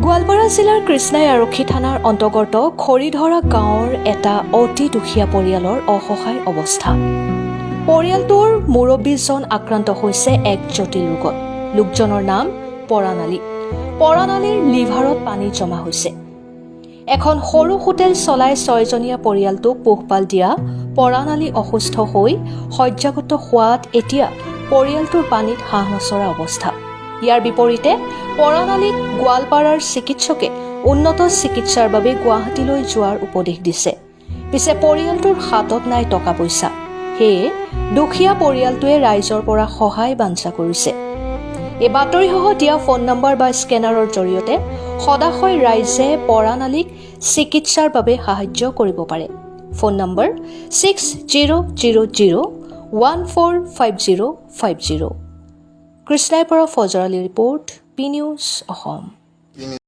গোৱালপাৰা জিলাৰ কৃষ্ণাই আৰক্ষী থানাৰ অন্তৰ্গত খৰিধৰা গাঁৱৰ এটা অতি দুখীয়া পৰিয়ালৰ অসহায় অৱস্থা। পৰিয়ালটোৰ মুৰব্বীজন আক্ৰান্ত হৈছে এক জটিল ৰোগত। লোকজনৰ নাম পৰাণ আলী। পৰাণ আলীৰ লিভাৰত পানী জমা হৈছে। এখন সৰু হোটেল চলাই 6জনীয়া পৰিয়ালটোক পোহপাল দিয়া পৰাণ আলী অসুস্থ হৈ শয্যাগত হোৱাত এতিয়া পৰিয়ালটোৰ পানীত হাঁহ নচৰা অৱস্থা। ইয়াৰ বিপৰীতে পৰাণ আলীক গোৱালপাৰাৰ চিকিৎসকে উন্নত চিকিৎসাৰ বাবে গুৱাহাটীলৈ যোৱাৰ উপদেশ দিছে। পিছে পৰিয়ালটোৰ হাতত নাই টকা পইচা। সেয়ে দুখীয়া পৰিয়ালটোৱে ৰাইজৰ পৰা সহায় বাঞ্ছা কৰিছে। এই বাতৰিসহ দিয়া ফোন নম্বৰ বা স্কেনাৰৰ জৰিয়তে সদাশয় ৰাইজে পৰাণ আলীক চিকিৎসাৰ বাবে সাহায্য কৰিব পাৰে। Phone number 6000145050। কৃষ্ণাইৰ পৰা Fazar Ali report, P news Assam.